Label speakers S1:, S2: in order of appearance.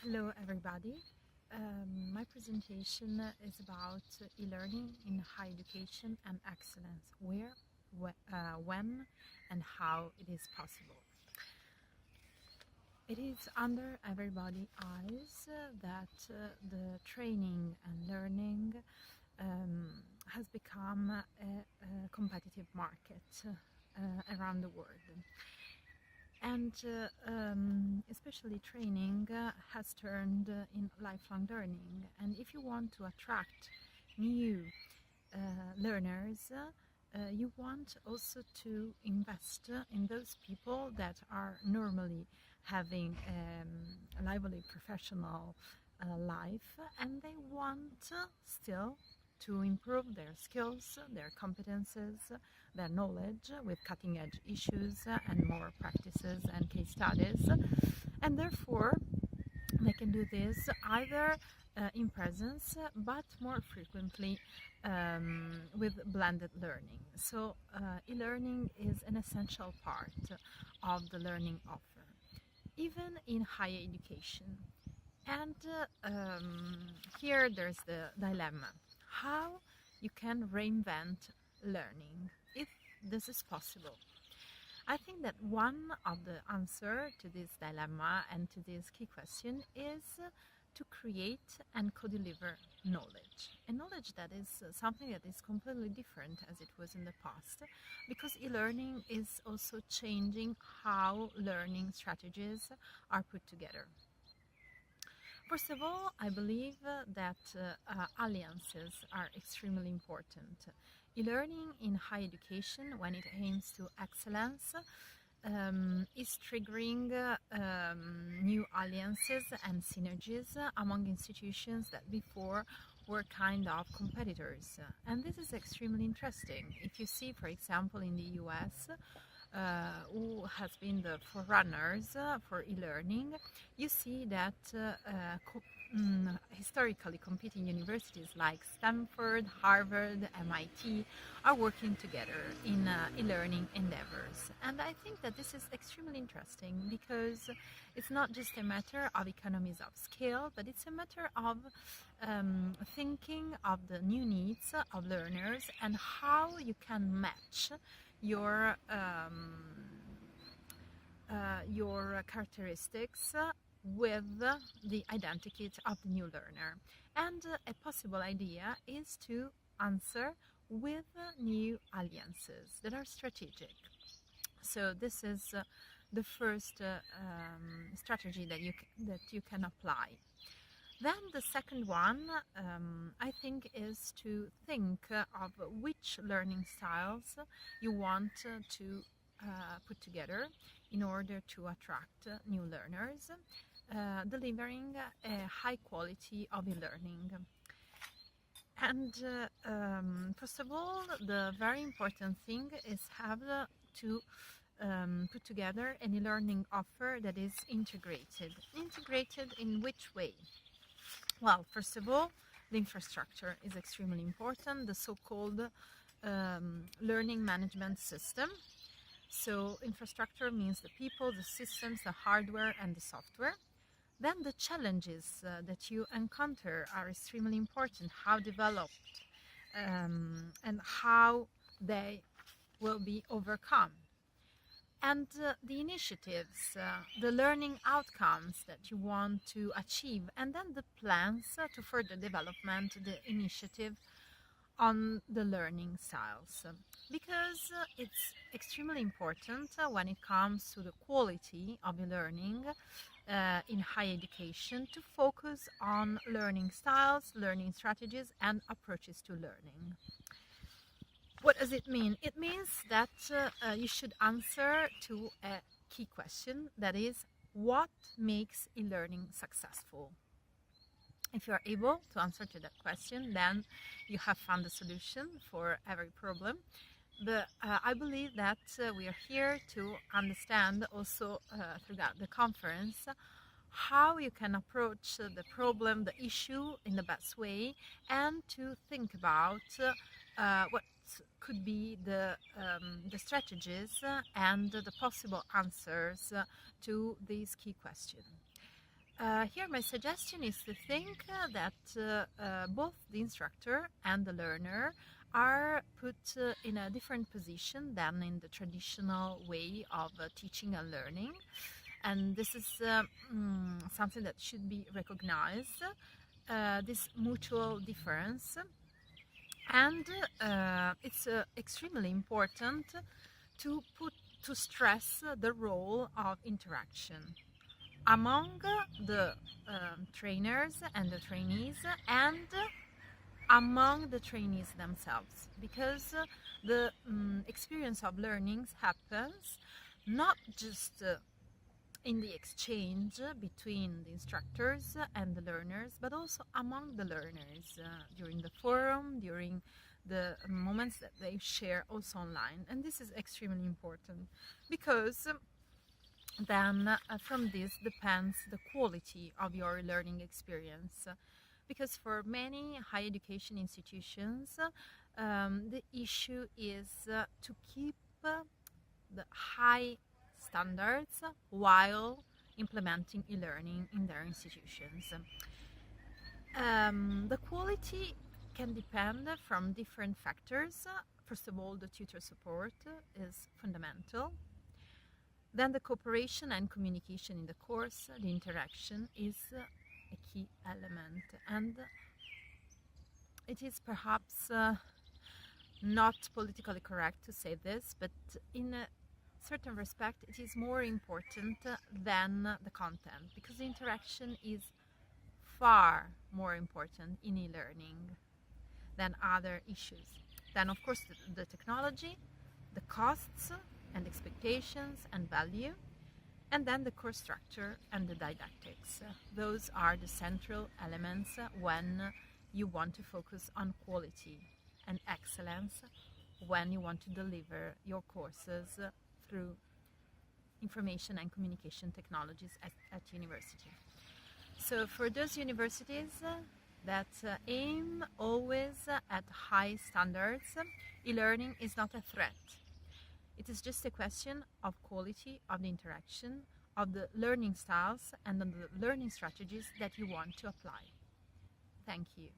S1: Hello everybody. My presentation is about e-learning in higher education and excellence, when and how it is possible. It is under everybody's eyes that the training and learning has become a competitive market around the world. And especially training has turned in lifelong learning. And if you want to attract new learners, you want also to invest in those people that are normally having a lively professional life, and they want still to improve their skills, their competences, their knowledge with cutting edge issues and more practices and case studies. And therefore, they can do this either in presence, but more frequently with blended learning. So e-learning is an essential part of the learning offer, even in higher education. And here there's the dilemma: how you can reinvent learning, if this is possible. I think that one of the answer to this dilemma and to this key question is to create and co-deliver knowledge. A knowledge that is something that is completely different as it was in the past, because e-learning is also changing how learning strategies are put together. First of all, I believe that alliances are extremely important. E-learning in higher education, when it aims to excellence, is triggering new alliances and synergies among institutions that before were kind of competitors. And this is extremely interesting. If you see, for example, in the US, who has been the forerunners for e-learning, you see that historically competing universities like Stanford, Harvard, MIT are working together in e-learning endeavors. And I think that this is extremely interesting, because it's not just a matter of economies of scale, but it's a matter of thinking of the new needs of learners and how you can match your characteristics with the identity of the new learner. And a possible idea is to answer with new alliances that are strategic. So this is the first strategy that you can apply. Then the second one, I think, is to think of which learning styles you want to put together in order to attract new learners, delivering a high quality of e-learning. And first of all, the very important thing is have to put together an e-learning offer that is integrated. Integrated in which way? Well, first of all, the infrastructure is extremely important, the so-called learning management system. So infrastructure means the people, the systems, the hardware and the software. Then the challenges that you encounter are extremely important, how developed and how they will be overcome. And the initiatives, the learning outcomes that you want to achieve, and then the plans to further development the initiative on the learning styles. Because it's extremely important when it comes to the quality of the learning in higher education to focus on learning styles, learning strategies, and approaches to learning. What does it mean? It means that you should answer to a key question, that is, what makes e-learning successful? If you are able to answer to that question, then you have found a solution for every problem. But I believe that we are here to understand also throughout the conference how you can approach the problem, the issue in the best way, and to think about what could be the strategies and the possible answers to these key questions. Here my suggestion is to think that both the instructor and the learner are put in a different position than in the traditional way of teaching and learning. And this is something that should be recognized, this mutual difference. And it's extremely important to stress the role of interaction among the trainers and the trainees, and among the trainees themselves, because the experience of learning happens not just in the exchange between the instructors and the learners, but also among the learners during the forum, during the moments that they share also online. And this is extremely important, because then from this depends the quality of your learning experience. Because for many higher education institutions, the issue is to keep the high standards while implementing e-learning in their institutions. The quality can depend from different factors. First of all, the tutor support is fundamental. Then the cooperation and communication in the course, the interaction is a key element. And it is perhaps not politically correct to say this, but in a certain respect it is more important than the content, because the interaction is far more important in e-learning than other issues. Then of course the technology, the costs and expectations and value, and then the course structure and the didactics. Those are the central elements when you want to focus on quality and excellence, when you want to deliver your courses through information and communication technologies at university. So for those universities that aim always at high standards, e-learning is not a threat. It is just a question of quality of the interaction, of the learning styles and of the learning strategies that you want to apply. Thank you.